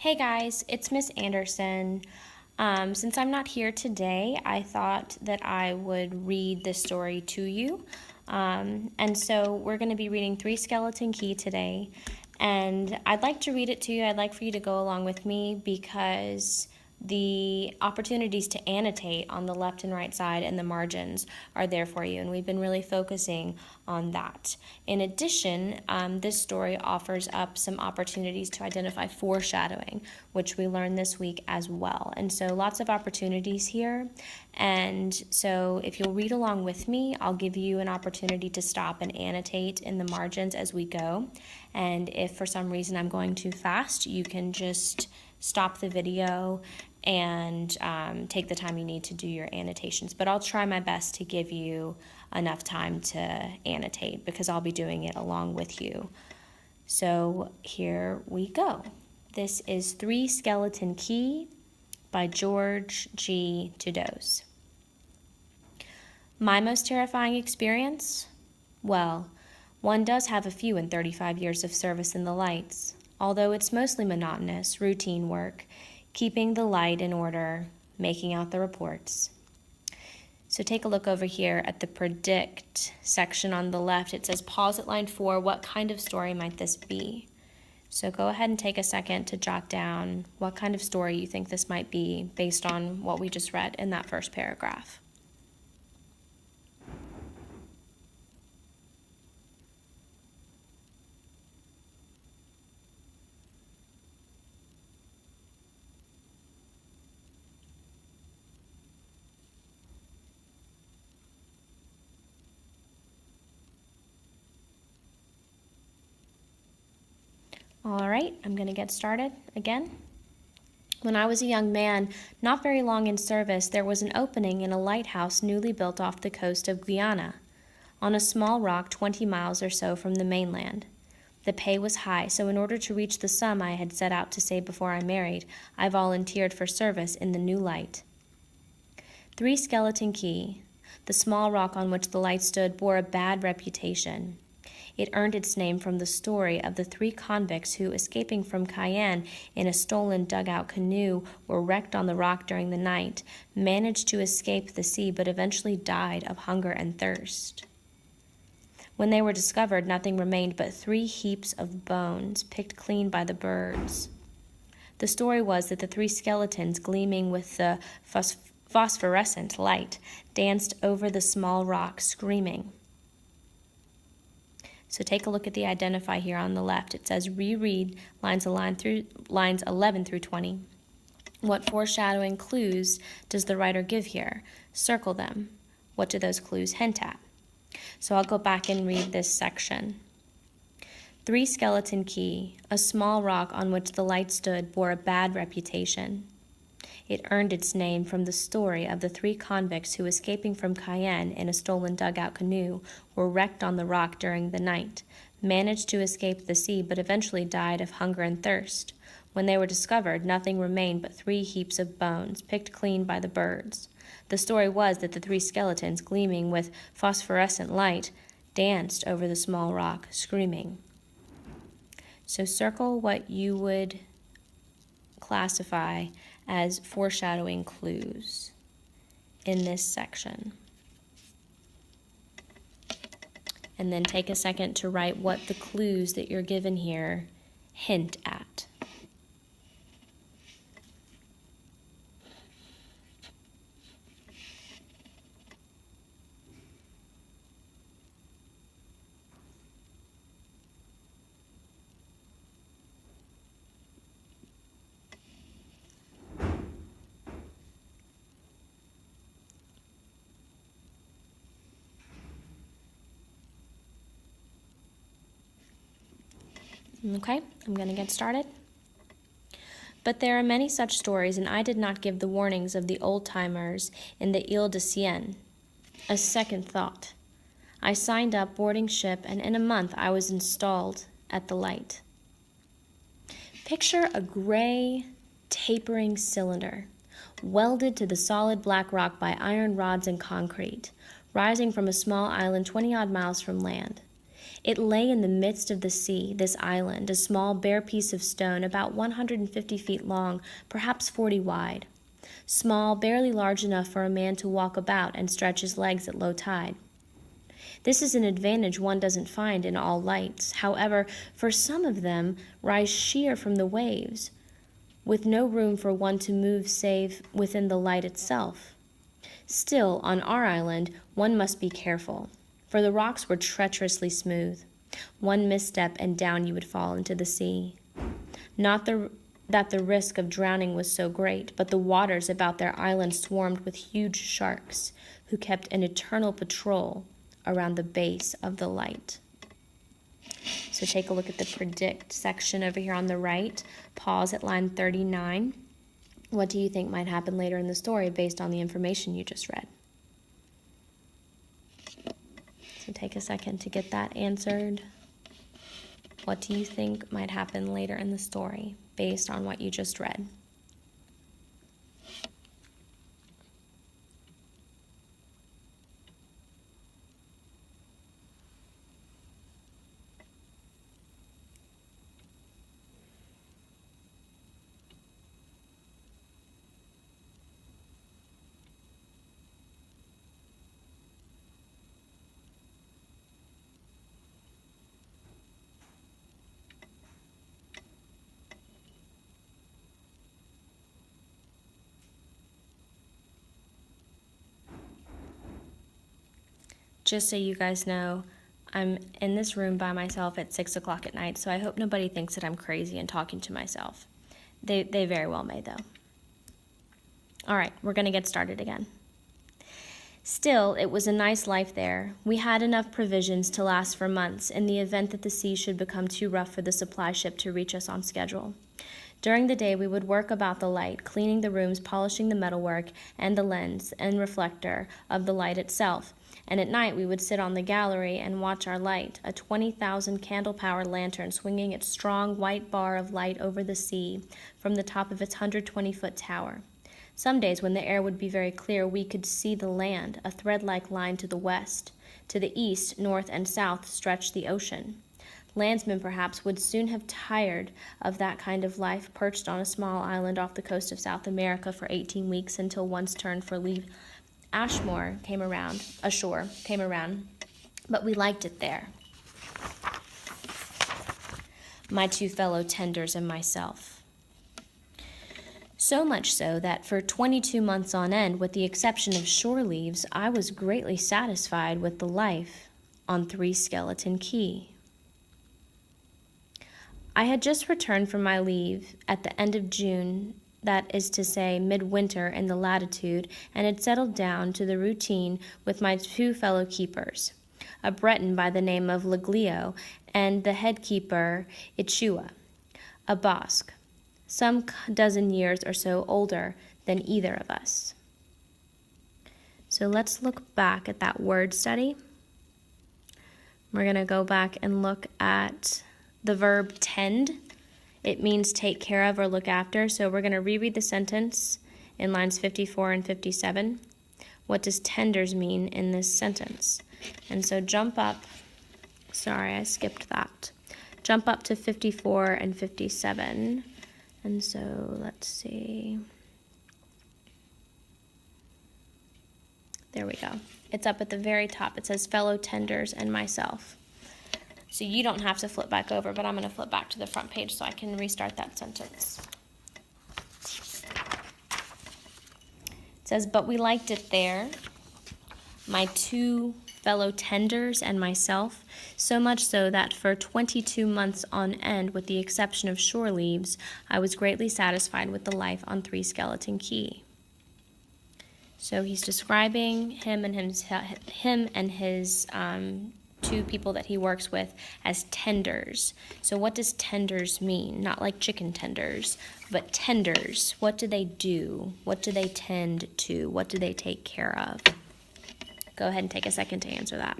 Hey guys, it's Miss Anderson. Since I'm not here today, I thought that I would read this story to you. And so we're going to be reading Three Skeleton Key today. And I'd like to read it to you. I'd like for you to go along with me because the opportunities to annotate on the left and right side and the margins are there for you, and we've been really focusing on that. In addition, this story offers up some opportunities to identify foreshadowing, which we learned this week as well. And so lots of opportunities here. And so if you'll read along with me, I'll give you an opportunity to stop and annotate in the margins as we go. And if for some reason I'm going too fast, you can just stop the video and take the time you need to do your annotations. But I'll try my best to give you enough time to annotate because I'll be doing it along with you. So here we go. This is Three Skeleton Key by George G. Tudose. My most terrifying experience? Well, one does have a few in 35 years of service in the lights, although it's mostly monotonous, routine work, keeping the light in order, making out the reports. So take a look over here at the predict section on the left. It says pause at line 4. What kind of story might this be? So go ahead and take a second to jot down what kind of story you think this might be based on what we just read in that first paragraph. All right, I'm going to get started again. When I was a young man, not very long in service, there was an opening in a lighthouse newly built off the coast of Guyana, on a small rock 20 miles or so from the mainland. The pay was high, so in order to reach the sum I had set out to save before I married, I volunteered for service in the new light. Three Skeleton Key, the small rock on which the light stood, bore a bad reputation. It earned its name from the story of the 3 convicts who, escaping from Cayenne in a stolen dugout canoe, were wrecked on the rock during the night, managed to escape the sea, but eventually died of hunger and thirst. When they were discovered, nothing remained but 3 heaps of bones, picked clean by the birds. The story was that the 3 skeletons, gleaming with the phosphorescent light, danced over the small rock, screaming. So take a look at the identify here on the left. It says reread lines 11 through 20. What foreshadowing clues does the writer give here? Circle them. What do those clues hint at? So I'll go back and read this section. Three Skeleton Key, a small rock on which the light stood, bore a bad reputation. It earned its name from the story of the 3 convicts who, escaping from Cayenne in a stolen dugout canoe, were wrecked on the rock during the night, managed to escape the sea, but eventually died of hunger and thirst. When they were discovered, nothing remained but 3 heaps of bones, picked clean by the birds. The story was that the 3 skeletons, gleaming with phosphorescent light, danced over the small rock, screaming. So circle what you would classify as foreshadowing clues in this section. And then take a second to write what the clues that you're given here hint at. Okay, I'm going to get started. But there are many such stories, and I did not give the warnings of the old-timers in the Ile de Sienne a second thought. I signed up boarding ship, and in a month I was installed at the light. Picture a gray, tapering cylinder, welded to the solid black rock by iron rods and concrete, rising from a small island 20-odd miles from land. It lay in the midst of the sea, this island, a small bare piece of stone about 150 feet long, perhaps 40 wide. Small, barely large enough for a man to walk about and stretch his legs at low tide. This is an advantage one doesn't find in all lights. However, for some of them rise sheer from the waves, with no room for one to move save within the light itself. Still, on our island, one must be careful, for the rocks were treacherously smooth. One misstep and down you would fall into the sea. Not that the risk of drowning was so great, but the waters about their island swarmed with huge sharks, who kept an eternal patrol around the base of the light. So take a look at the predict section over here on the right. Pause at line 39. What do you think might happen later in the story based on the information you just read? So take a second to get that answered. What do you think might happen later in the story based on what you just read? Just so you guys know, I'm in this room by myself at 6 o'clock at night, so I hope nobody thinks that I'm crazy and talking to myself. They very well may, though. All right, we're going to get started again. Still, it was a nice life there. We had enough provisions to last for months in the event that the sea should become too rough for the supply ship to reach us on schedule. During the day, we would work about the light, cleaning the rooms, polishing the metalwork and the lens and reflector of the light itself. And at night, we would sit on the gallery and watch our light, a 20,000 candle-powered lantern swinging its strong white bar of light over the sea from the top of its 120-foot tower. Some days, when the air would be very clear, we could see the land, a thread-like line to the west. To the east, north, and south stretched the ocean. Landsmen, perhaps, would soon have tired of that kind of life, perched on a small island off the coast of South America for 18 weeks until one's turn for leave ashore came around, but we liked it there. My two fellow tenders and myself. So much so that for 22 months on end, with the exception of shore leaves, I was greatly satisfied with the life on 3 Skeleton Key. I had just returned from my leave at the end of June, that is to say midwinter in the latitude, and had settled down to the routine with my 2 fellow keepers, a Breton by the name of Leglio and the head keeper Ichua, a Basque, some dozen years or so older than either of us. So let's look back at that word study. We're going to go back and look at the verb tend. It means take care of or look after. So we're going to reread the sentence in lines 54 and 57. What does tenders mean in this sentence? And so jump up. Sorry, I skipped that. Jump up to 54 and 57. And so let's see. There we go. It's up at the very top. It says fellow tenders and myself. So you don't have to flip back over, but I'm going to flip back to the front page so I can restart that sentence. It says, but we liked it there, my 2 fellow tenders and myself, so much so that for 22 months on end, with the exception of shore leaves, I was greatly satisfied with the life on 3 Skeleton Key. So he's describing him and his 2 people that he works with as tenders. So what does tenders mean? Not like chicken tenders, but tenders. What do they do? What do they tend to? What do they take care of? Go ahead and take a second to answer that.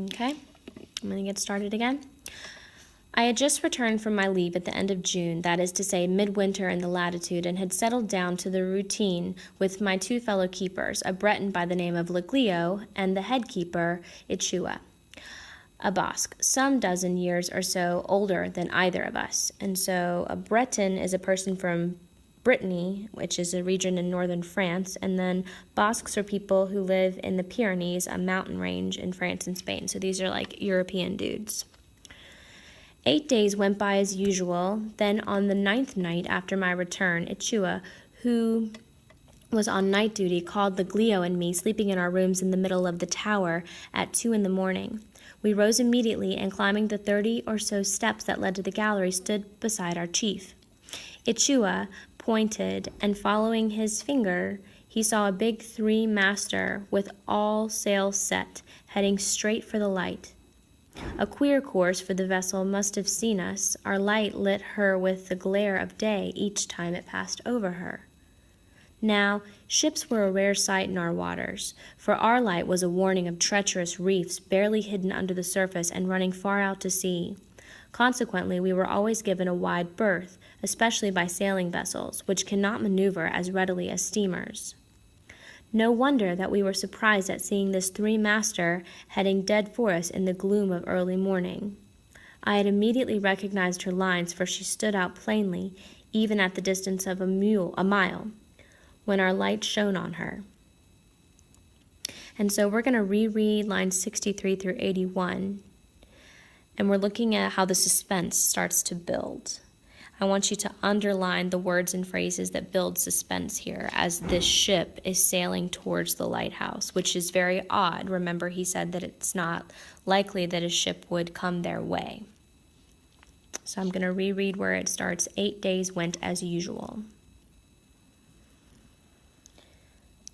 Okay, I'm going to get started again. I had just returned from my leave at the end of June, that is to say, midwinter in the latitude, and had settled down to the routine with my two fellow keepers, a Breton by the name of Leglio and the head keeper, Ichua, a Basque, some dozen years or so older than either of us. And so a Breton is a person from Brittany, which is a region in northern France, and then Basques are people who live in the Pyrenees, a mountain range in France and Spain. So these are like European dudes. 8 days went by as usual. Then on the 9th night after my return, Ichua, who was on night duty, called Leglio and me, sleeping in our rooms in the middle of the tower, at 2 in the morning. We rose immediately, and climbing the 30 or so steps that led to the gallery, stood beside our chief. Ichua pointed, and following his finger, he saw a big three-master with all sails set, heading straight for the light. A queer course, for the vessel must have seen us. Our light lit her with the glare of day each time it passed over her. Now, ships were a rare sight in our waters, for our light was a warning of treacherous reefs barely hidden under the surface and running far out to sea. Consequently, we were always given a wide berth, especially by sailing vessels, which cannot maneuver as readily as steamers. No wonder that we were surprised at seeing this three-master heading dead for us in the gloom of early morning. I had immediately recognized her lines, for she stood out plainly, even at the distance of a mile, when our light shone on her. And so we're going to reread lines 63 through 81, and we're looking at how the suspense starts to build. I want you to underline the words and phrases that build suspense here as this ship is sailing towards the lighthouse, which is very odd. Remember, he said that it's not likely that a ship would come their way. So I'm going to reread where it starts. 8 days went as usual.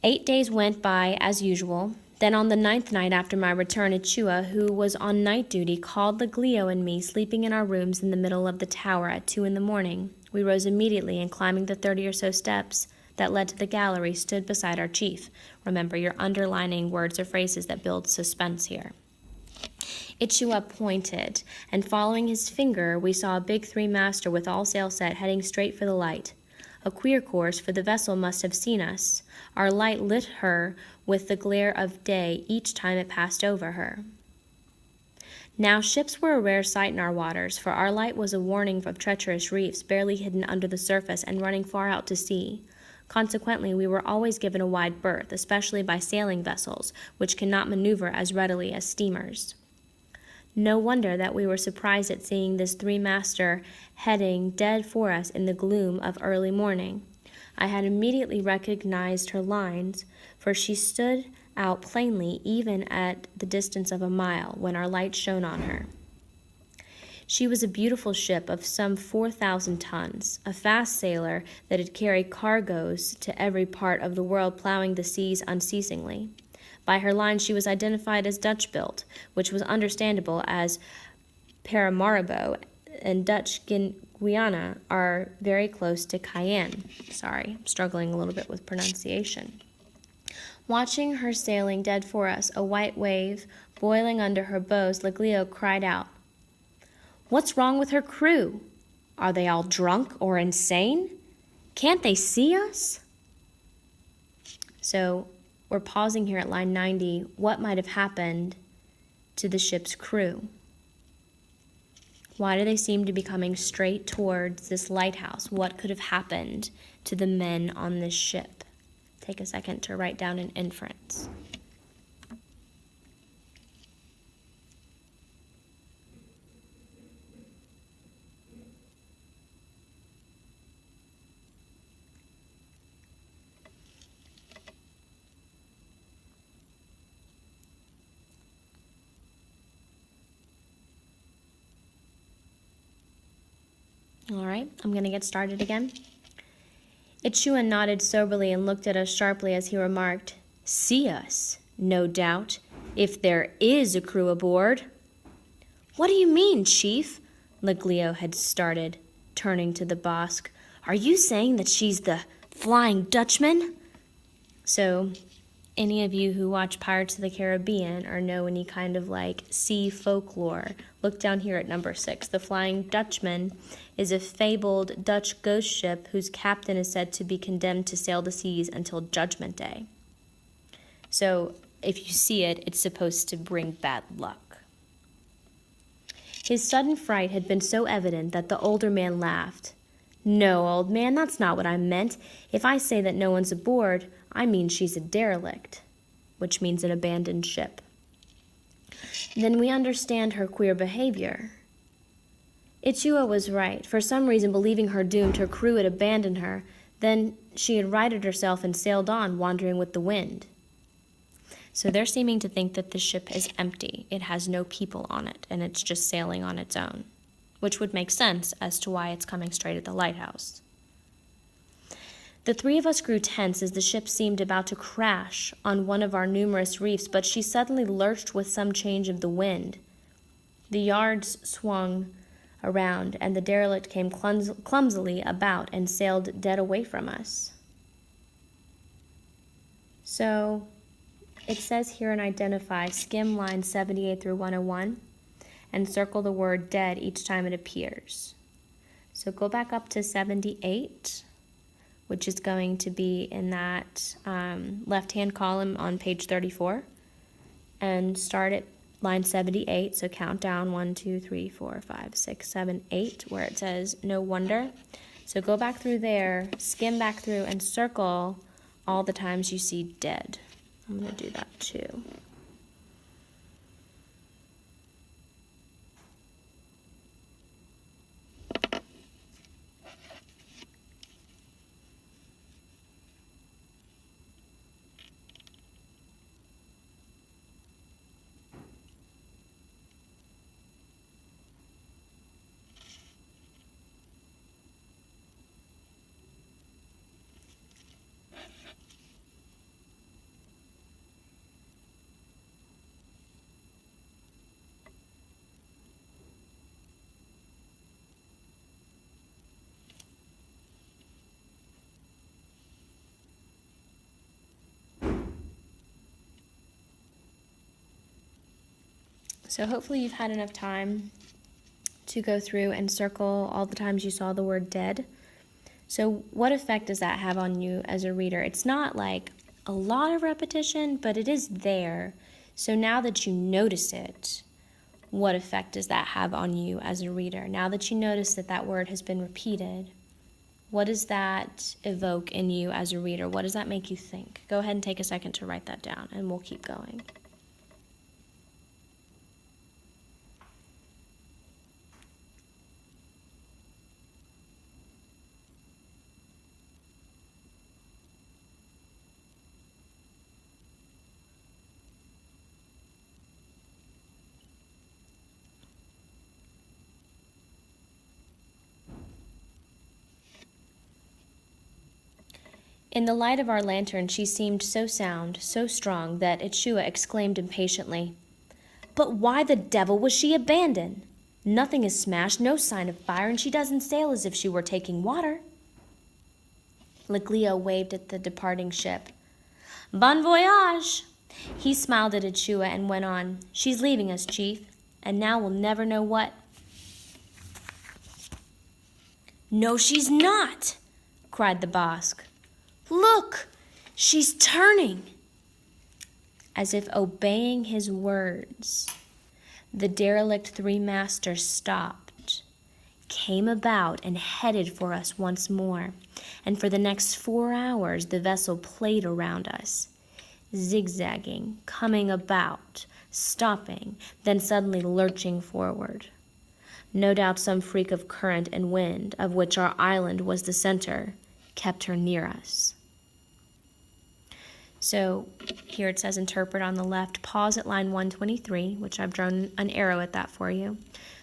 8 days went by as usual. Then on the 9th night after my return, Ichua, who was on night duty, called Leglio and me, sleeping in our rooms in the middle of the tower, at 2 in the morning. We rose immediately, and climbing the 30 or so steps that led to the gallery, stood beside our chief. Remember, you're underlining words or phrases that build suspense here. Ichua pointed, and following his finger, we saw a big three-master with all sail set, heading straight for the light. A queer course, for the vessel must have seen us. Our light lit her with the glare of day each time it passed over her. Now ships were a rare sight in our waters, for our light was a warning of treacherous reefs barely hidden under the surface and running far out to sea. Consequently, we were always given a wide berth, especially by sailing vessels, which cannot maneuver as readily as steamers. No wonder that we were surprised at seeing this three-master heading dead for us in the gloom of early morning. I had immediately recognized her lines, for she stood out plainly even at the distance of a mile, when our light shone on her. She was a beautiful ship of some 4,000 tons, a fast sailer that had carried cargoes to every part of the world, plowing the seas unceasingly. By her lines she was identified as Dutch-built, which was understandable, as Paramaribo and Dutch Guiana are very close to Cayenne. Sorry, I'm struggling a little bit with pronunciation. Watching her sailing dead for us, a white wave boiling under her bows, Leglio cried out, "What's wrong with her crew? Are they all drunk or insane? Can't they see us?" So we're pausing here at line 90. What might have happened to the ship's crew? Why do they seem to be coming straight towards this lighthouse? What could have happened to the men on this ship? Take a second to write down an inference. All right, I'm going to get started again. Ichua nodded soberly and looked at us sharply as he remarked, "See us, no doubt, if there is a crew aboard." "What do you mean, Chief?" Leglio had started, turning to the Basque. "Are you saying that she's the Flying Dutchman?" So any of you who watch Pirates of the Caribbean or know any kind of like sea folklore, look down here at number 6. The Flying Dutchman is a fabled Dutch ghost ship whose captain is said to be condemned to sail the seas until Judgment Day. So if you see it, it's supposed to bring bad luck. His sudden fright had been so evident that the older man laughed. "No, old man, that's not what I meant. If I say that no one's aboard, I mean she's a derelict," which means an abandoned ship. "Then we understand her queer behavior." Ichua was right. For some reason, believing her doomed, her crew had abandoned her. Then she had righted herself and sailed on, wandering with the wind. So they're seeming to think that the ship is empty. It has no people on it, and it's just sailing on its own, which would make sense as to why it's coming straight at the lighthouse. The 3 of us grew tense as the ship seemed about to crash on one of our numerous reefs, but she suddenly lurched with some change of the wind. The yards swung around, and the derelict came clumsily about and sailed dead away from us. So it says here and identify, skim lines 78 through 101, and circle the word dead each time it appears. So go back up to 78, which is going to be in that left-hand column on page 34, and start at line 78. So count down 1, 2, 3, 4, 5, 6, 7, 8, where it says no wonder. So go back through there, skim back through, and circle all the times you see dead. I'm going to do that too. So hopefully you've had enough time to go through and circle all the times you saw the word dead. So what effect does that have on you as a reader? It's not like a lot of repetition, but it is there. So now that you notice it, what effect does that have on you as a reader? Now that you notice that that word has been repeated, what does that evoke in you as a reader? What does that make you think? Go ahead and take a second to write that down, and we'll keep going. In the light of our lantern, she seemed so sound, so strong, that Ichua exclaimed impatiently, "But why the devil was she abandoned? Nothing is smashed, no sign of fire, and she doesn't sail as if she were taking water." Leglio waved at the departing ship. "Bon voyage!" He smiled at Ichua and went on, "She's leaving us, Chief, and now we'll never know what." "No, she's not!" cried the Basque. "Look, she's turning." As if obeying his words, the derelict three-master stopped, came about, and headed for us once more. And for the next 4 hours, the vessel played around us, zigzagging, coming about, stopping, then suddenly lurching forward. No doubt some freak of current and wind, of which our island was the center, kept her near us. So here it says interpret on the left. Pause at line 123, which I've drawn an arrow at that for you.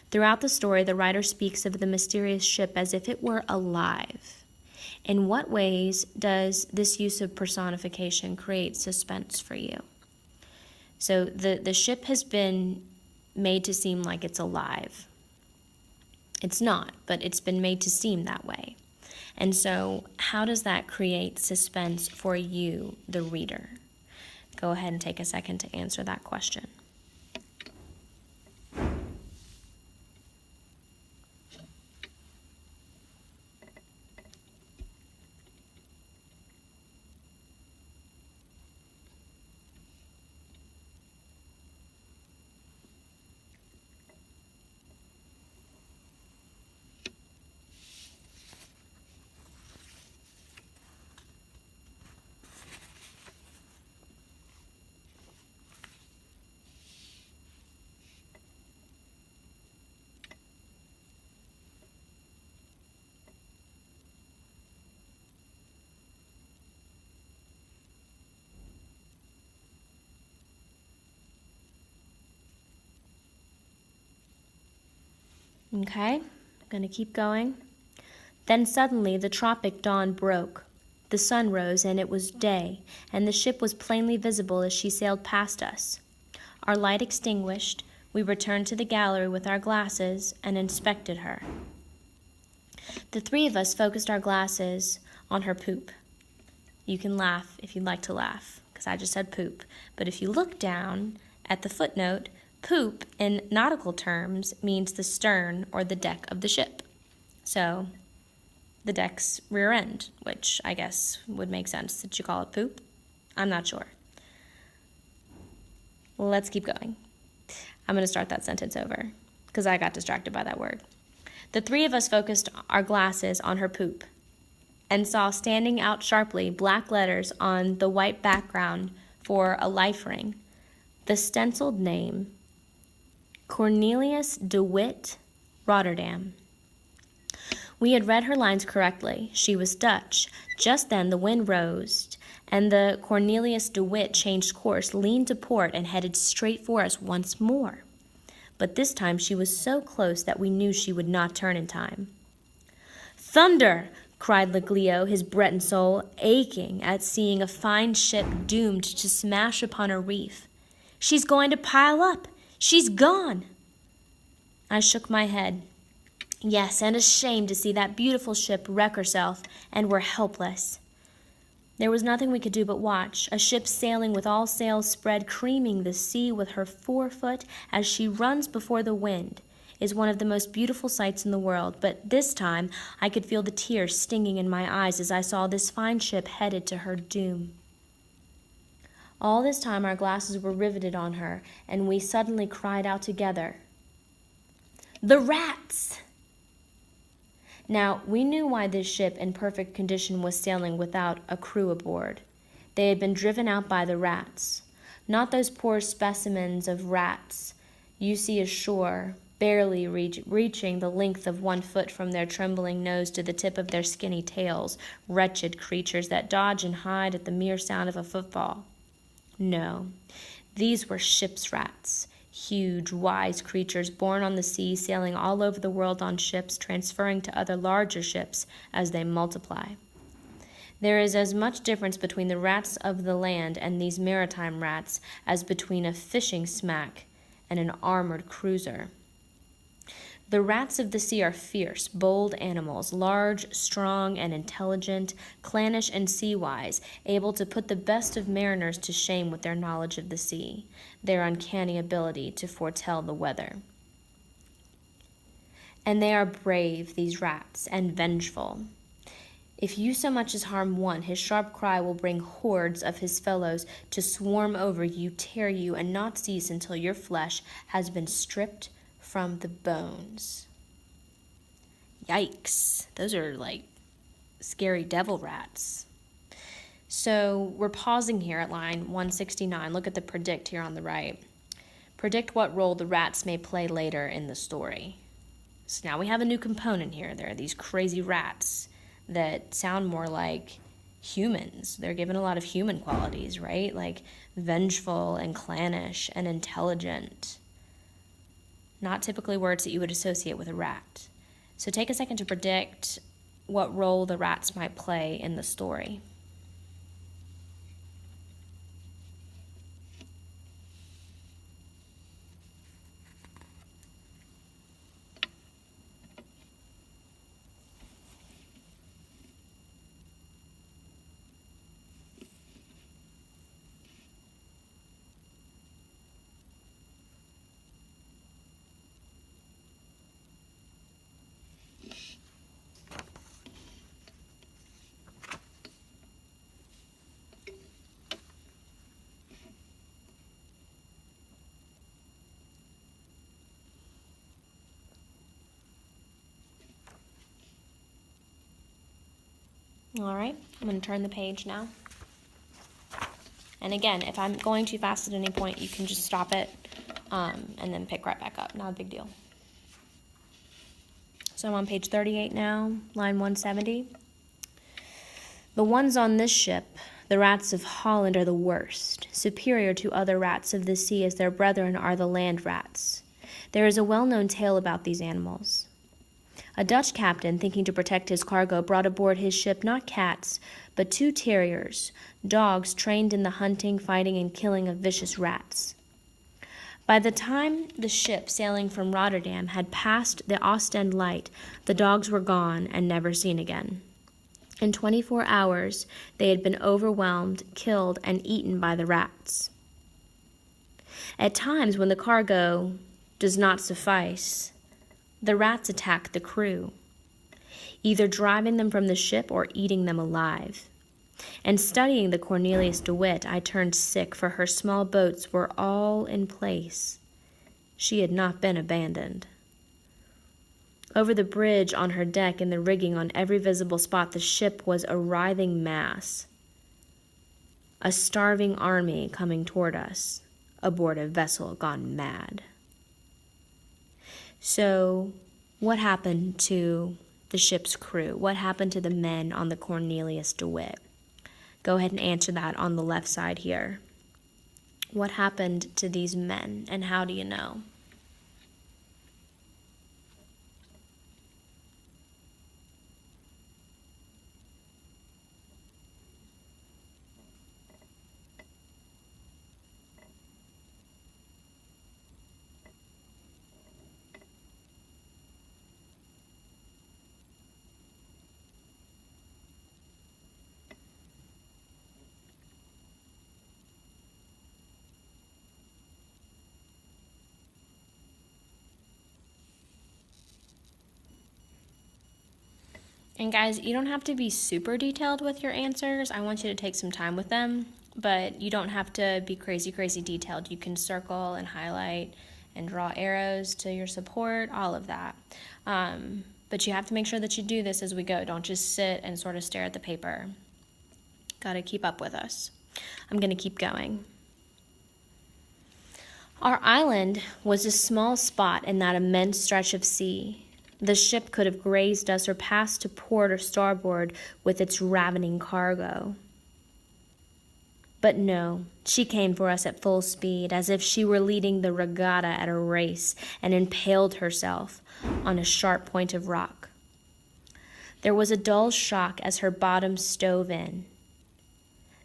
Throughout the story, the writer speaks of the mysterious ship as if it were alive. In what ways does this use of personification create suspense for you? So the ship has been made to seem like it's alive. It's not, but it's been made to seem that way. And so how does that create suspense for you, the reader? Go ahead and take a second to answer that question. Okay, I'm going to keep going. Then suddenly the tropic dawn broke. The sun rose, and it was day, and the ship was plainly visible as she sailed past us. Our light extinguished, we returned to the gallery with our glasses and inspected her. The three of us focused our glasses on her poop. You can laugh if you'd like to laugh, because I just said poop. But if you look down at the footnote, poop in nautical terms means the stern or the deck of the ship. So the deck's rear end, which I guess would make sense that you call it poop. I'm not sure. Let's keep going. I'm going to start that sentence over because I got distracted by that word. The three of us focused our glasses on her poop and saw standing out sharply black letters on the white background for a life ring, the stenciled name, Cornelius de Witt, Rotterdam. We had read her lines correctly. She was Dutch. Just then the wind rose, and the Cornelius de Witt changed course, leaned to port, and headed straight for us once more. But this time she was so close that we knew she would not turn in time. "Thunder!" cried Leglio, his Breton soul aching at seeing a fine ship doomed to smash upon a reef. "She's going to pile up! She's gone!" I shook my head. Yes, and ashamed to see that beautiful ship wreck herself, and we're helpless. There was nothing we could do but watch, a ship sailing with all sails spread, creaming the sea with her forefoot as she runs before the wind, is one of the most beautiful sights in the world, but this time I could feel the tears stinging in my eyes as I saw this fine ship headed to her doom. All this time our glasses were riveted on her, and we suddenly cried out together, "The rats!" Now, we knew why this ship in perfect condition was sailing without a crew aboard. They had been driven out by the rats. Not those poor specimens of rats you see ashore, barely reaching the length of 1 foot from their trembling nose to the tip of their skinny tails, wretched creatures that dodge and hide at the mere sound of a footfall. No, these were ship's rats, huge, wise creatures born on the sea, sailing all over the world on ships, transferring to other larger ships as they multiply. There is as much difference between the rats of the land and these maritime rats as between a fishing smack and an armored cruiser. The rats of the sea are fierce, bold animals, large, strong, and intelligent, clannish and sea-wise, able to put the best of mariners to shame with their knowledge of the sea, their uncanny ability to foretell the weather. And they are brave, these rats, and vengeful. If you so much as harm one, his sharp cry will bring hordes of his fellows to swarm over you, tear you, and not cease until your flesh has been stripped from the bones. Yikes. Those are like scary devil rats. So we're pausing here at line 169. Look at the predict here on the right. Predict what role the rats may play later in the story. So now we have a new component here. There are these crazy rats that sound more like humans. They're given a lot of human qualities, right? Like vengeful and clannish and intelligent. Not typically words that you would associate with a rat. So take a second to predict what role the rats might play in the story. All right, I'm going to turn the page now. And again, if I'm going too fast at any point, you can just stop it and then pick right back up. Not a big deal. So I'm on page 38 now, line 170. The ones on this ship, the rats of Holland, are the worst, superior to other rats of the sea as their brethren are the land rats. There is a well-known tale about these animals. A Dutch captain, thinking to protect his cargo, brought aboard his ship not cats, but 2 terriers, dogs trained in the hunting, fighting, and killing of vicious rats. By the time the ship, sailing from Rotterdam, had passed the Ostend light, the dogs were gone and never seen again. In 24 hours, they had been overwhelmed, killed, and eaten by the rats. At times, when the cargo does not suffice, the rats attack the crew, either driving them from the ship or eating them alive. And studying the Cornelius de Witt, I turned sick, for her small boats were all in place. She had not been abandoned. Over the bridge, on her deck, in the rigging, on every visible spot, the ship was a writhing mass. A starving army coming toward us, aboard a vessel gone mad. So, what happened to the ship's crew? What happened to the men on the Cornelius de Witt? Go ahead and answer that on the left side here. What happened to these men, and how do you know? And guys, you don't have to be super detailed with your answers. I want you to take some time with them, but you don't have to be crazy, crazy detailed. You can circle and highlight and draw arrows to your support, all of that. But you have to make sure that you do this as we go. Don't just sit and sort of stare at the paper. Got to keep up with us. I'm going to keep going. Our island was a small spot in that immense stretch of sea. The ship could have grazed us or passed to port or starboard with its ravening cargo. But no, she came for us at full speed, as if she were leading the regatta at a race, and impaled herself on a sharp point of rock. There was a dull shock as her bottom stove in.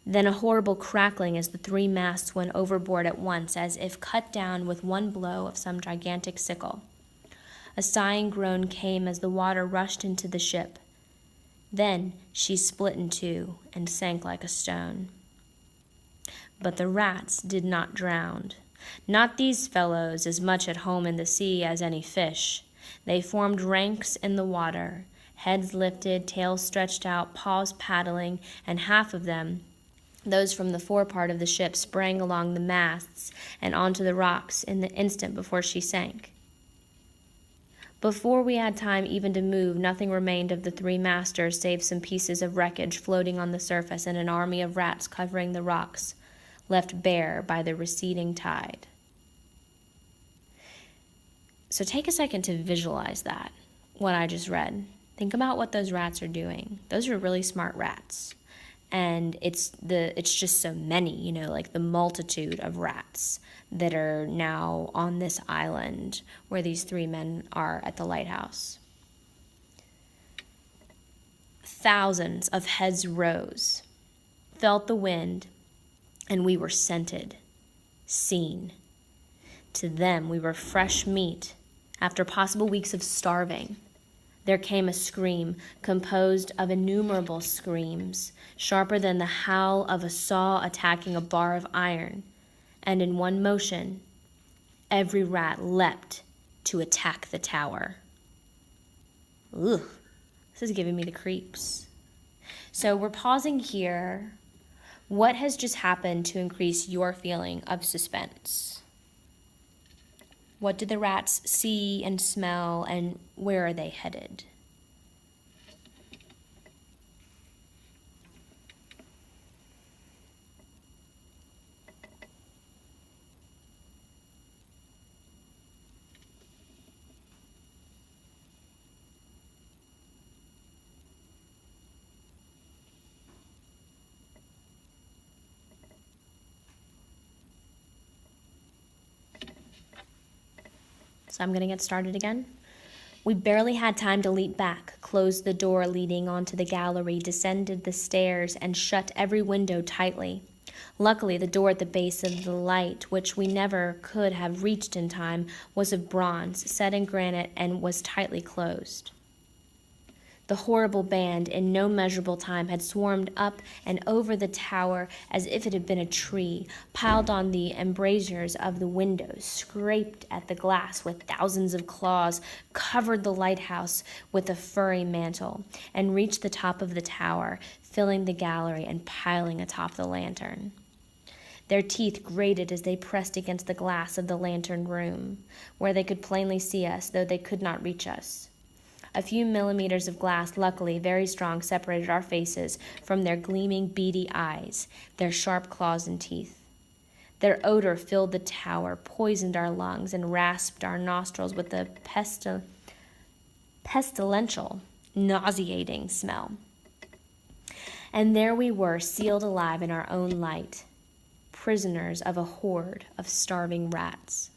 Then a horrible crackling as the 3 masts went overboard at once, as if cut down with one blow of some gigantic sickle. A sighing groan came as the water rushed into the ship. Then she split in 2 and sank like a stone. But the rats did not drown. Not these fellows, as much at home in the sea as any fish. They formed ranks in the water, heads lifted, tails stretched out, paws paddling, and half of them, those from the forepart of the ship, sprang along the masts and onto the rocks in the instant before she sank. Before we had time even to move, nothing remained of the 3 masters save some pieces of wreckage floating on the surface and an army of rats covering the rocks, left bare by the receding tide. So take a second to visualize that, what I just read. Think about what those rats are doing. Those are really smart rats. And it's just so many, like the multitude of rats that are now on this island where these 3 men are at the lighthouse. Thousands of heads rose, felt the wind, and we were scented, seen. To them, we were fresh meat after possible weeks of starving. There came a scream, composed of innumerable screams, sharper than the howl of a saw attacking a bar of iron, and in one motion, every rat leapt to attack the tower. Ugh, this is giving me the creeps. So we're pausing here. What has just happened to increase your feeling of suspense? What did the rats see and smell, and where are they headed? So I'm going to get started again. We barely had time to leap back, closed the door leading onto the gallery, descended the stairs, and shut every window tightly. Luckily, the door at the base of the light, which we never could have reached in time, was of bronze, set in granite, and was tightly closed. The horrible band, in no measurable time, had swarmed up and over the tower as if it had been a tree, piled on the embrasures of the windows, scraped at the glass with thousands of claws, covered the lighthouse with a furry mantle, and reached the top of the tower, filling the gallery and piling atop the lantern. Their teeth grated as they pressed against the glass of the lantern room, where they could plainly see us, though they could not reach us. A few millimeters of glass, luckily very strong, separated our faces from their gleaming, beady eyes, their sharp claws and teeth. Their odor filled the tower, poisoned our lungs, and rasped our nostrils with a pestilential, nauseating smell. And there we were, sealed alive in our own light, prisoners of a horde of starving rats.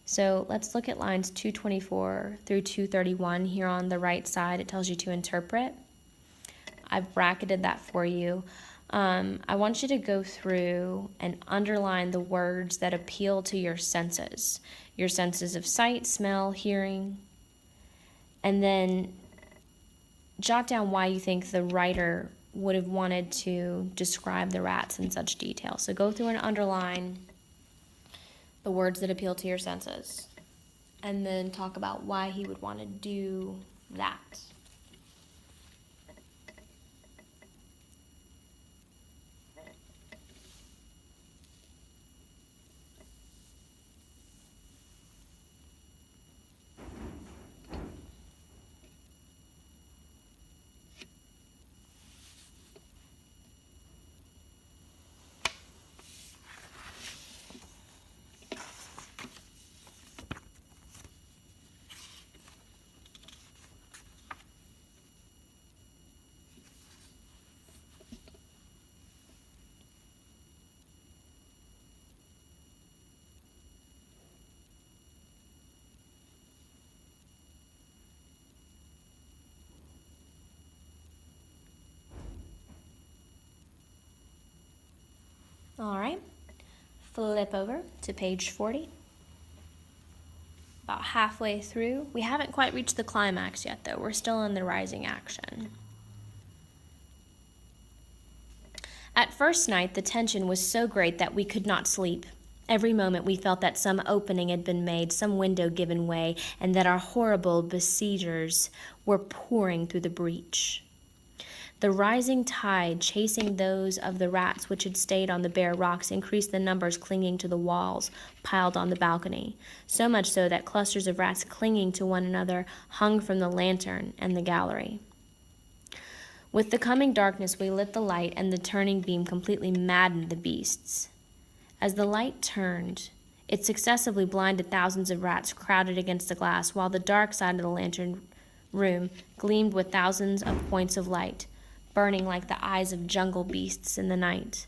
So let's look at lines 224 through 231 here on the right side. It tells you to interpret. I've bracketed that for you. I want you to go through and underline the words that appeal to your senses of sight, smell, hearing, and then jot down why you think the writer would have wanted to describe the rats in such detail. So go through and underline the words that appeal to your senses, and then talk about why he would want to do that. All right, flip over to page 40. About halfway through. We haven't quite reached the climax yet, though. We're still in the rising action. At first night, the tension was so great that we could not sleep. Every moment we felt that some opening had been made, some window given way, and that our horrible besiegers were pouring through the breach. The rising tide, chasing those of the rats which had stayed on the bare rocks, increased the numbers clinging to the walls, piled on the balcony, so much so that clusters of rats clinging to one another hung from the lantern and the gallery. With the coming darkness, we lit the light, and the turning beam completely maddened the beasts. As the light turned, it successively blinded thousands of rats crowded against the glass, while the dark side of the lantern room gleamed with thousands of points of light, burning like the eyes of jungle beasts in the night.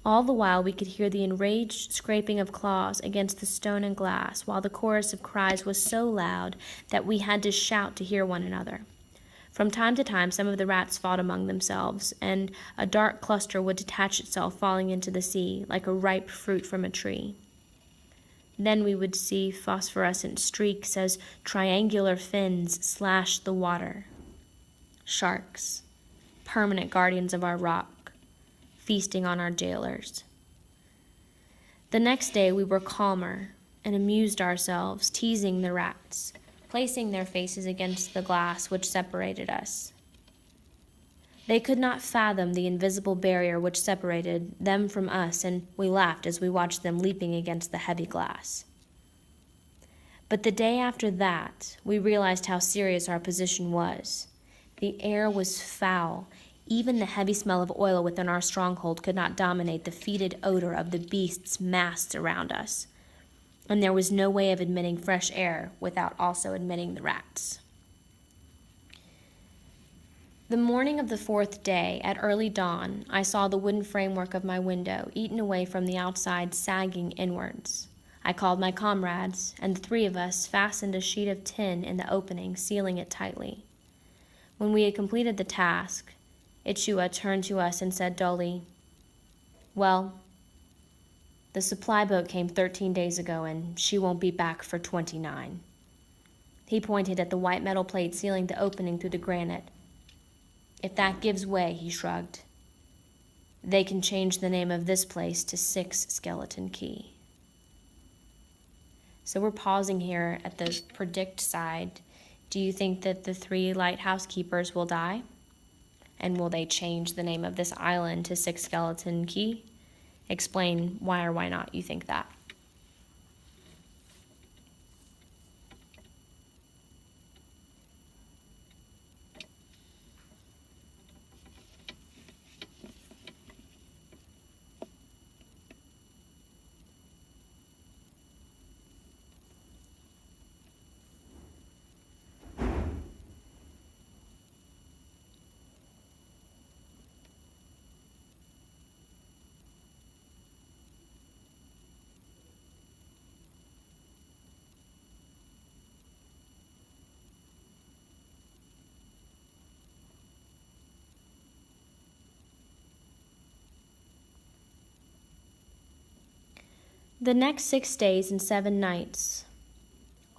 All the while we could hear the enraged scraping of claws against the stone and glass, while the chorus of cries was so loud that we had to shout to hear one another. From time to time, some of the rats fought among themselves, and a dark cluster would detach itself, falling into the sea, like a ripe fruit from a tree. Then we would see phosphorescent streaks as triangular fins slashed the water. Sharks, permanent guardians of our rock, feasting on our jailers. The next day we were calmer and amused ourselves, teasing the rats, placing their faces against the glass which separated us. They could not fathom the invisible barrier which separated them from us, and we laughed as we watched them leaping against the heavy glass. But the day after that, we realized how serious our position was. The air was foul. Even the heavy smell of oil within our stronghold could not dominate the fetid odor of the beasts massed around us. And there was no way of admitting fresh air without also admitting the rats. The morning of the fourth day, at early dawn, I saw the wooden framework of my window, eaten away from the outside, sagging inwards. I called my comrades, and the three of us fastened a sheet of tin in the opening, sealing it tightly. When we had completed the task, Ichua turned to us and said dully, "Well, the supply boat came 13 days ago, and she won't be back for 29. He pointed at the white metal plate sealing the opening through the granite. "If that gives way," he shrugged, "they can change the name of this place to 6 Skeleton Key." So we're pausing here at the predict side. Do you think that the 3 lighthouse keepers will die? And will they change the name of this island to 6 Skeleton Key? Explain why or why not you think that. The next 6 days and 7 nights,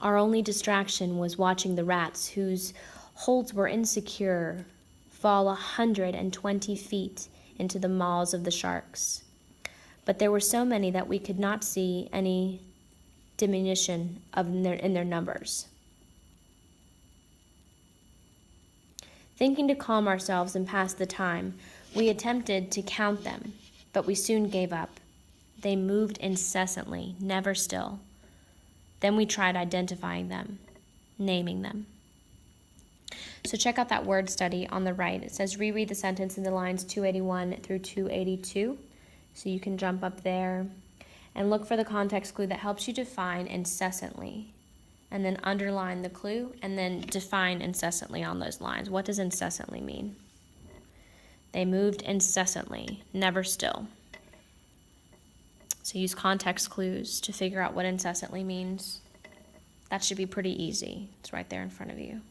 our only distraction was watching the rats, whose holds were insecure, fall 120 feet into the maws of the sharks. But there were so many that we could not see any diminution in their numbers. Thinking to calm ourselves and pass the time, we attempted to count them, but we soon gave up. They moved incessantly, never still. Then we tried identifying them, naming them. So check out that word study on the right. It says reread the sentence in the lines 281 through 282. So you can jump up there and look for the context clue that helps you define incessantly. And then underline the clue and then define incessantly on those lines. What does incessantly mean? They moved incessantly, never still. So use context clues to figure out what incessantly means. That should be pretty easy. It's right there in front of you.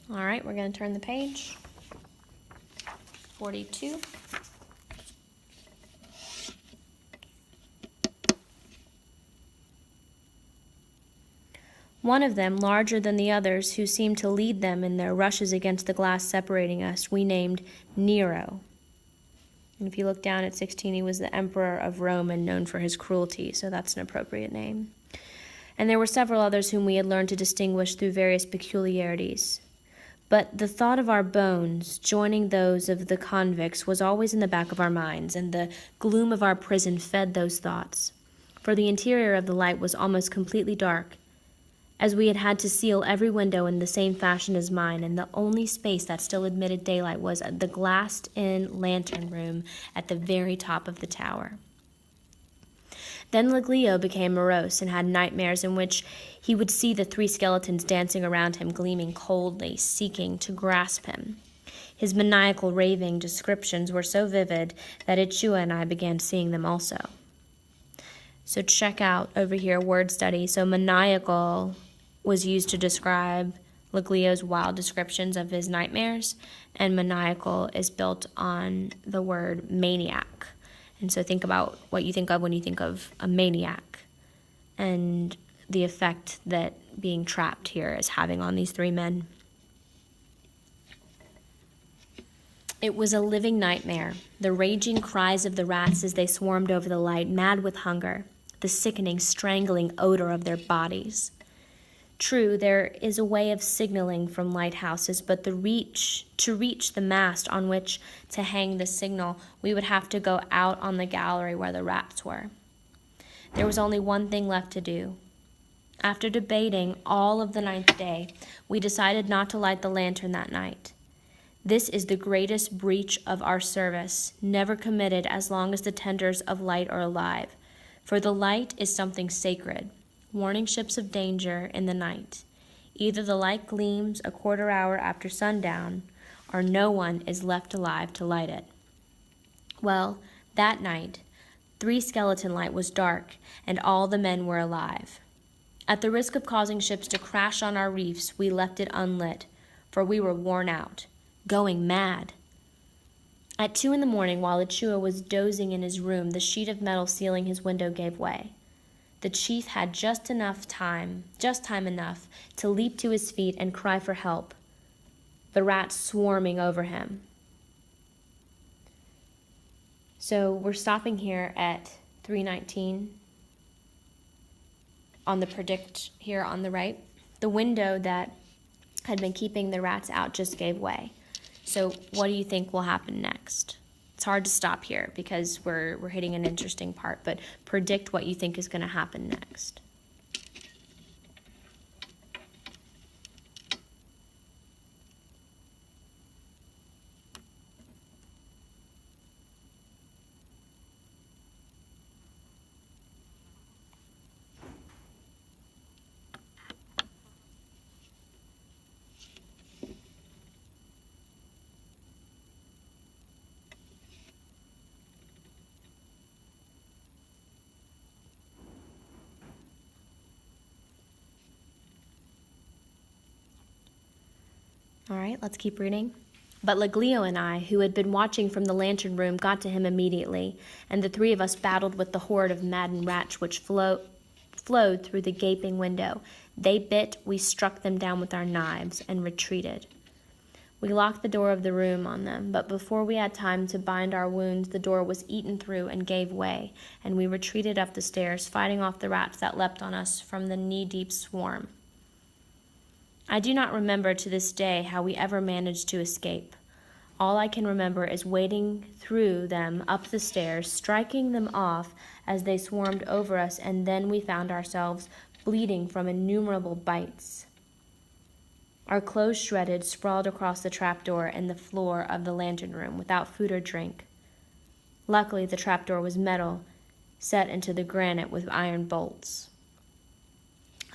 All right, we're going to turn the page. 42. One of them, larger than the others, who seemed to lead them in their rushes against the glass separating us, we named Nero. And if you look down at 16, he was the emperor of Rome and known for his cruelty, so that's an appropriate name. And there were several others whom we had learned to distinguish through various peculiarities. But the thought of our bones joining those of the convicts was always in the back of our minds, and the gloom of our prison fed those thoughts. For the interior of the light was almost completely dark, as we had to seal every window in the same fashion as mine, and the only space that still admitted daylight was the glassed-in lantern room at the very top of the tower. Then Leglio became morose and had nightmares in which he would see the 3 skeletons dancing around him, gleaming coldly, seeking to grasp him. His maniacal raving descriptions were so vivid that Ichua and I began seeing them also. So check out over here, word study. So maniacal was used to describe Leglio's wild descriptions of his nightmares, and maniacal is built on the word maniac. And so think about what you think of when you think of a maniac and the effect that being trapped here is having on these 3 men. It was a living nightmare, the raging cries of the rats as they swarmed over the light, mad with hunger, the sickening, strangling odor of their bodies. True, there is a way of signaling from lighthouses, but to reach the mast on which to hang the signal, we would have to go out on the gallery where the rats were. There was only one thing left to do. After debating all of the 9th day, we decided not to light the lantern that night. This is the greatest breach of our service, never committed as long as the tenders of light are alive. For the light is something sacred, warning ships of danger in the night. Either the light gleams a quarter hour after sundown, or no one is left alive to light it. Well, that night, 3 skeleton light was dark, and all the men were alive. At the risk of causing ships to crash on our reefs, we left it unlit, for we were worn out, going mad. At 2 in the morning, while Achua was dozing in his room, the sheet of metal sealing his window gave way. The chief had just time enough to leap to his feet and cry for help, the rats swarming over him. So we're stopping here at 3:19 on the predict here on the right. The window that had been keeping the rats out just gave way. So what do you think will happen next? It's hard to stop here because we're hitting an interesting part, but predict what you think is going to happen next. All right, let's keep reading. But Leglio and I, who had been watching from the lantern room, got to him immediately, and the 3 of us battled with the horde of maddened rats which flowed through the gaping window. They bit, we struck them down with our knives, and retreated. We locked the door of the room on them, but before we had time to bind our wounds, the door was eaten through and gave way, and we retreated up the stairs, fighting off the rats that leapt on us from the knee-deep swarm. I do not remember to this day how we ever managed to escape. All I can remember is wading through them up the stairs, striking them off as they swarmed over us, and then we found ourselves bleeding from innumerable bites. Our clothes shredded, sprawled across the trapdoor and the floor of the lantern room without food or drink. Luckily, the trapdoor was metal, set into the granite with iron bolts.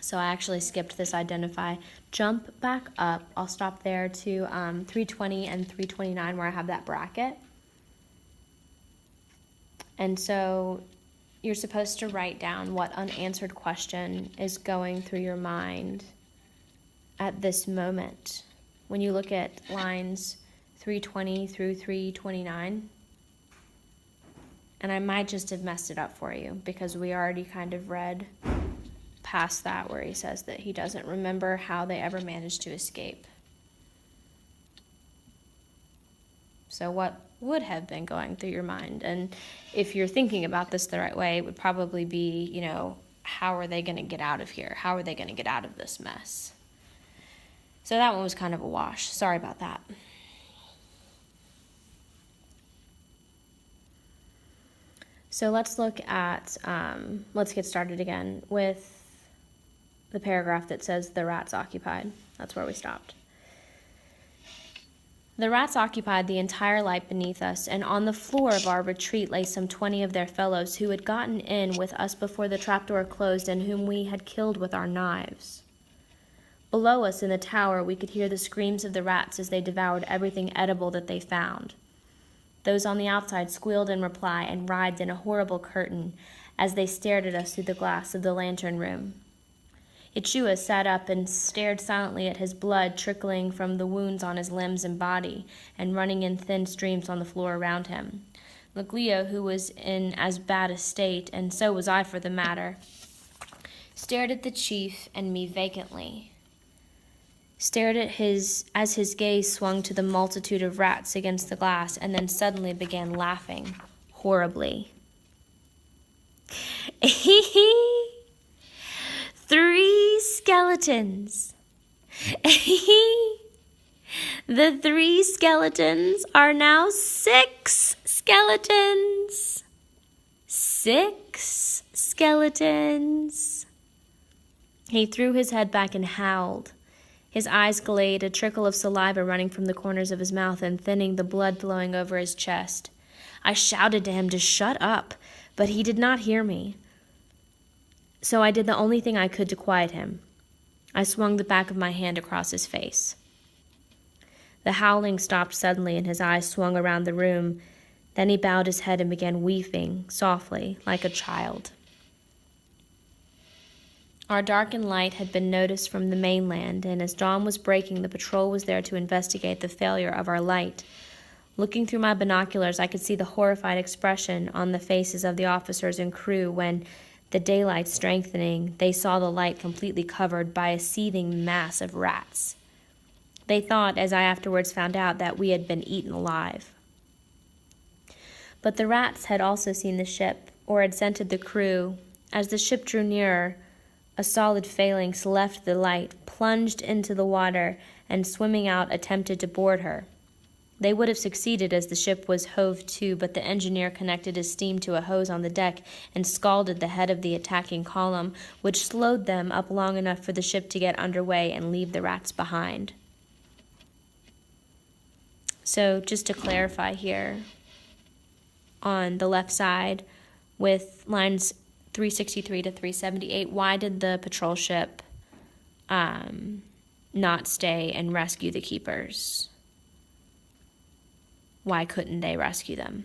So I actually skipped this identify. Jump back up. I'll stop there to 320 and 329 where I have that bracket. And so you're supposed to write down what unanswered question is going through your mind at this moment. When you look at lines 320 through 329, and I might just have messed it up for you because we already kind of read past that where he says that he doesn't remember how they ever managed to escape. So what would have been going through your mind? And if you're thinking about this the right way, it would probably be, how are they going to get out of here? How are they going to get out of this mess? So that one was kind of a wash. Sorry about that. So let's look at, let's get started again with the paragraph that says the rats occupied. That's where we stopped. The rats occupied the entire light beneath us, and on the floor of our retreat lay some 20 of their fellows who had gotten in with us before the trapdoor closed and whom we had killed with our knives. Below us in the tower, we could hear the screams of the rats as they devoured everything edible that they found. Those on the outside squealed in reply and writhed in a horrible curtain as they stared at us through the glass of the lantern room. Achua sat up and stared silently at his blood trickling from the wounds on his limbs and body and running in thin streams on the floor around him. Leglio, who was in as bad a state, and so was I for the matter, stared at the chief and me vacantly, stared at as his gaze swung to the multitude of rats against the glass, and then suddenly began laughing horribly. 3 skeletons. The 3 skeletons are now 6 skeletons. 6 skeletons. He threw his head back and howled. His eyes glared, a trickle of saliva running from the corners of his mouth and thinning, the blood flowing over his chest. I shouted to him to shut up, but he did not hear me. So I did the only thing I could to quiet him. I swung the back of my hand across his face. The howling stopped suddenly, and his eyes swung around the room. Then he bowed his head and began weeping, softly, like a child. Our darkened light had been noticed from the mainland, and as dawn was breaking, the patrol was there to investigate the failure of our light. Looking through my binoculars, I could see the horrified expression on the faces of the officers and crew when, the daylight strengthening, they saw the light completely covered by a seething mass of rats. They thought, as I afterwards found out, that we had been eaten alive. But the rats had also seen the ship, or had scented the crew. As the ship drew nearer, a solid phalanx left the light, plunged into the water, and swimming out attempted to board her. They would have succeeded as the ship was hove to, but the engineer connected his steam to a hose on the deck and scalded the head of the attacking column, which slowed them up long enough for the ship to get underway and leave the rats behind. So just to clarify here, on the left side with lines 363 to 378, why did the patrol ship not stay and rescue the keepers? Why couldn't they rescue them?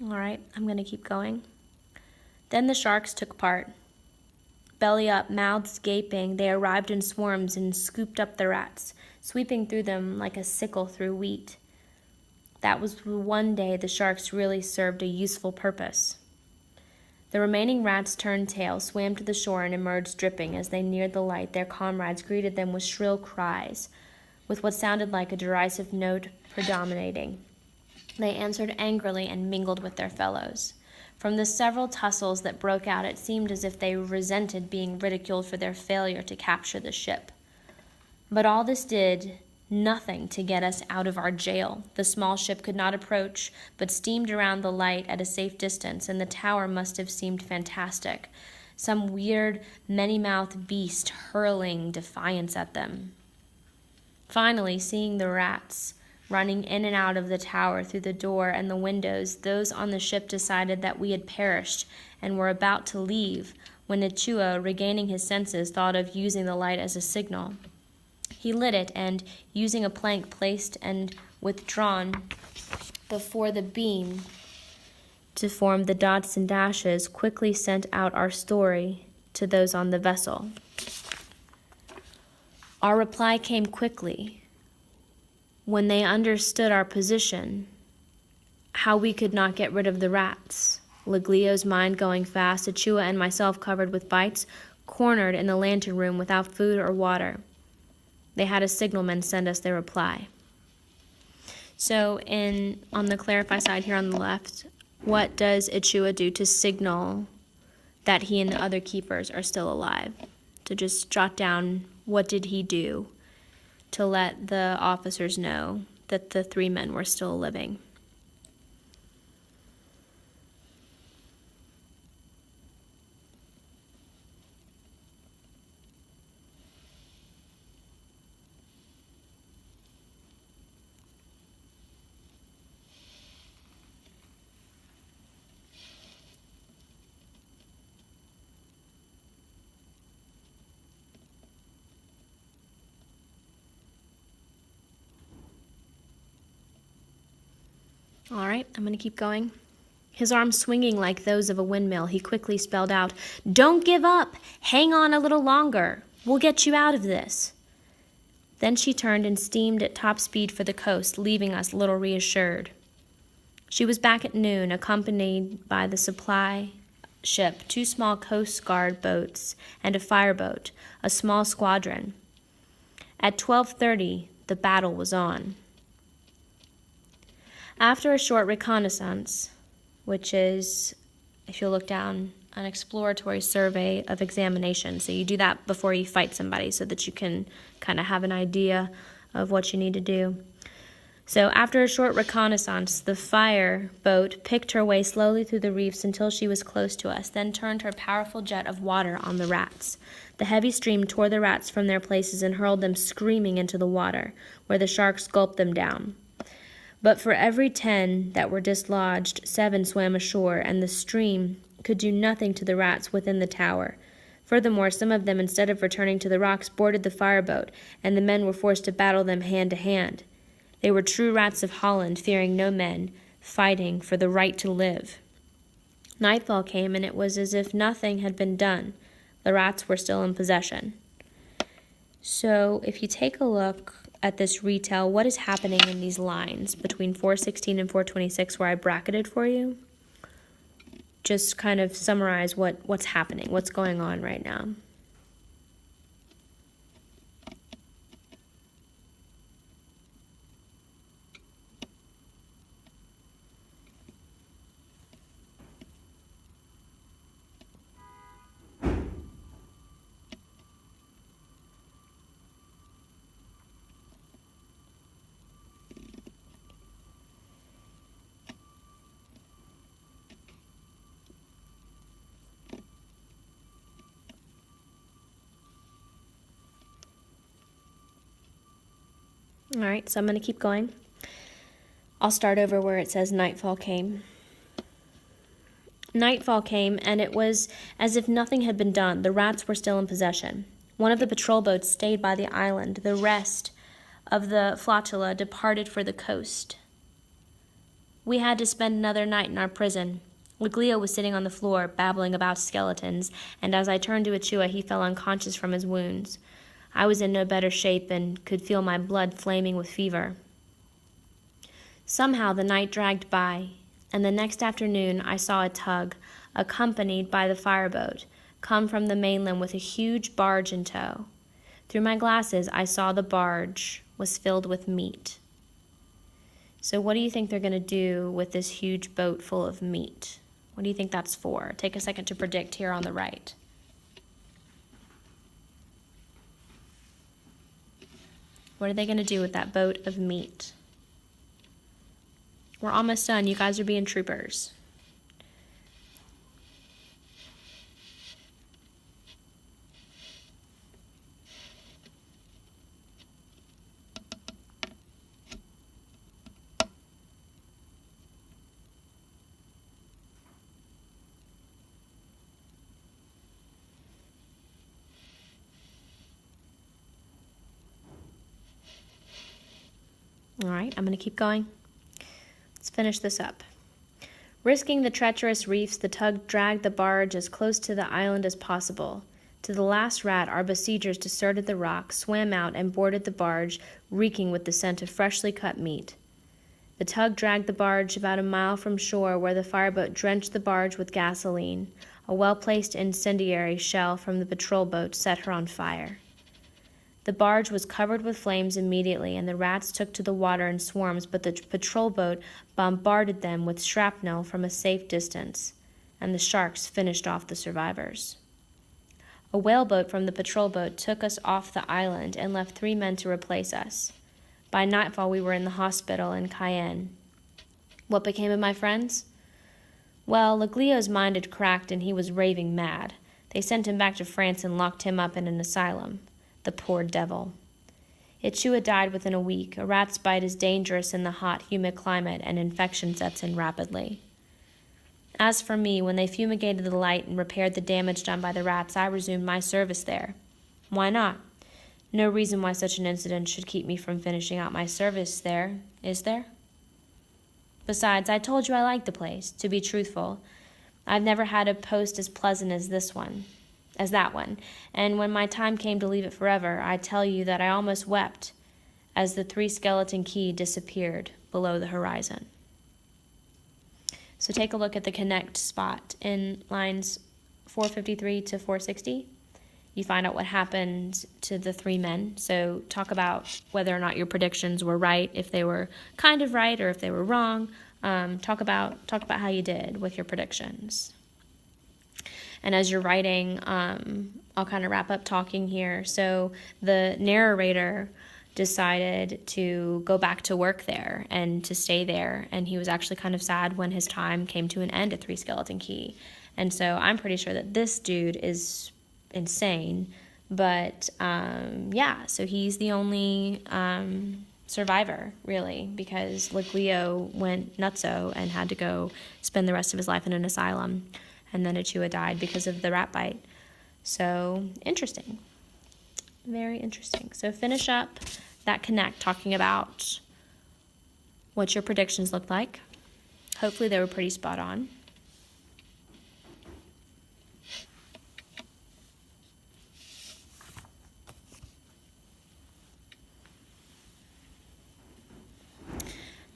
All right, I'm going to keep going. Then the sharks took part. Belly up, mouths gaping, they arrived in swarms and scooped up the rats, sweeping through them like a sickle through wheat. That was the one day the sharks really served a useful purpose. The remaining rats turned tail, swam to the shore, and emerged dripping. As they neared the light, their comrades greeted them with shrill cries, with what sounded like a derisive note predominating. They answered angrily and mingled with their fellows. From the several tussles that broke out, it seemed as if they resented being ridiculed for their failure to capture the ship. But all this did nothing to get us out of our jail. The small ship could not approach, but steamed around the light at a safe distance, and the tower must have seemed fantastic, some weird, many-mouthed beast hurling defiance at them. Finally, seeing the rats running in and out of the tower through the door and the windows, those on the ship decided that we had perished and were about to leave when Achua, regaining his senses, thought of using the light as a signal. He lit it and, using a plank placed and withdrawn before the beam to form the dots and dashes, quickly sent out our story to those on the vessel. Our reply came quickly. When they understood our position, how we could not get rid of the rats, Leglio's mind going fast, Achua and myself covered with bites, cornered in the lantern room without food or water. They had a signalman send us their reply. So on the clarify side here on the left, what does Achua do to signal that he and the other keepers are still alive? To just jot down, what did he do to let the officers know that the 3 men were still living? All right, I'm going to keep going. His arms swinging like those of a windmill, he quickly spelled out, "Don't give up! Hang on a little longer! We'll get you out of this!" Then she turned and steamed at top speed for the coast, leaving us little reassured. She was back at noon, accompanied by the supply ship, 2 small Coast Guard boats, and a fireboat, a small squadron. At 12:30, the battle was on. After a short reconnaissance, which is, if you look down, an exploratory survey of examination. So you do that before you fight somebody so that you can kind of have an idea of what you need to do. So after a short reconnaissance, the fire boat picked her way slowly through the reefs until she was close to us, then turned her powerful jet of water on the rats. The heavy stream tore the rats from their places and hurled them screaming into the water, where the sharks gulped them down. But for every 10 that were dislodged, 7 swam ashore, and the stream could do nothing to the rats within the tower. Furthermore, some of them, instead of returning to the rocks, boarded the fireboat, and the men were forced to battle them hand to hand. They were true rats of Holland, fearing no men, fighting for the right to live. Nightfall came, and it was as if nothing had been done. The rats were still in possession. So if you take a look at this retell, what is happening in these lines between 416 and 426 where I bracketed for you? Just kind of summarize what's happening, what's going on right now. All right, so I'm going to keep going. I'll start over where it says nightfall came. Nightfall came, and it was as if nothing had been done. The rats were still in possession. One of the patrol boats stayed by the island. The rest of the flotilla departed for the coast. We had to spend another night in our prison. Leglio was sitting on the floor, babbling about skeletons, and as I turned to Achua, he fell unconscious from his wounds. I was in no better shape and could feel my blood flaming with fever. Somehow the night dragged by, and the next afternoon I saw a tug, accompanied by the fireboat, come from the mainland with a huge barge in tow. Through my glasses, I saw the barge was filled with meat. So what do you think they're going to do with this huge boat full of meat? What do you think that's for? Take a second to predict here on the right. What are they going to do with that boat of meat? We're almost done. You guys are being troopers. All right, I'm going to keep going. Let's finish this up. Risking the treacherous reefs, the tug dragged the barge as close to the island as possible. To the last rat, our besiegers deserted the rock, swam out, and boarded the barge, reeking with the scent of freshly cut meat. The tug dragged the barge about a mile from shore, where the fireboat drenched the barge with gasoline. A well-placed incendiary shell from the patrol boat set her on fire. The barge was covered with flames immediately, and the rats took to the water in swarms, but the patrol boat bombarded them with shrapnel from a safe distance, and the sharks finished off the survivors. A whaleboat from the patrol boat took us off the island and left 3 men to replace us. By nightfall, we were in the hospital in Cayenne. What became of my friends? Well, Leglio's mind had cracked, and he was raving mad. They sent him back to France and locked him up in an asylum. The poor devil. Achua died within a week. A rat's bite is dangerous in the hot, humid climate, and infection sets in rapidly. As for me, when they fumigated the light and repaired the damage done by the rats, I resumed my service there. Why not? No reason why such an incident should keep me from finishing out my service there, is there? Besides, I told you I liked the place. To be truthful, I've never had a post as pleasant as that one, and when my time came to leave it forever, I tell you that I almost wept as the 3-skeleton key disappeared below the horizon. So take a look at the connect spot in lines 453 to 460. You find out what happened to the three men. So talk about whether or not your predictions were right, if they were kind of right or if they were wrong. Talk about how you did with your predictions. And as you're writing, I'll kind of wrap up talking here. So the narrator decided to go back to work there and to stay there. And he was actually kind of sad when his time came to an end at Three Skeleton Key. And so I'm pretty sure that this dude is insane. But yeah, so he's the only survivor, really, because Liglio went nutso and had to go spend the rest of his life in an asylum. And then Achua died because of the rat bite. So interesting. Very interesting. So finish up that connect, talking about what your predictions looked like. Hopefully they were pretty spot on.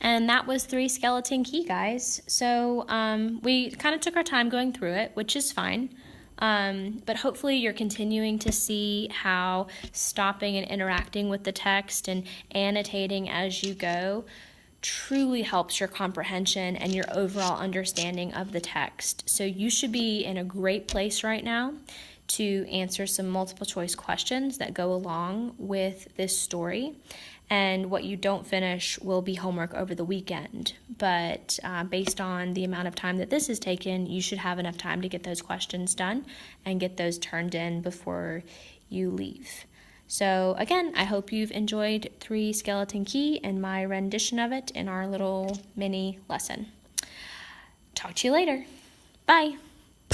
And that was Three Skeleton Key, guys. So we kind of took our time going through it, which is fine. But hopefully you're continuing to see how stopping and interacting with the text and annotating as you go truly helps your comprehension and your overall understanding of the text. So you should be in a great place right now to answer some multiple choice questions that go along with this story. And what you don't finish will be homework over the weekend. But based on the amount of time that this has taken, you should have enough time to get those questions done and get those turned in before you leave. So again, I hope you've enjoyed Three Skeleton Key and my rendition of it in our little mini lesson. Talk to you later. Bye.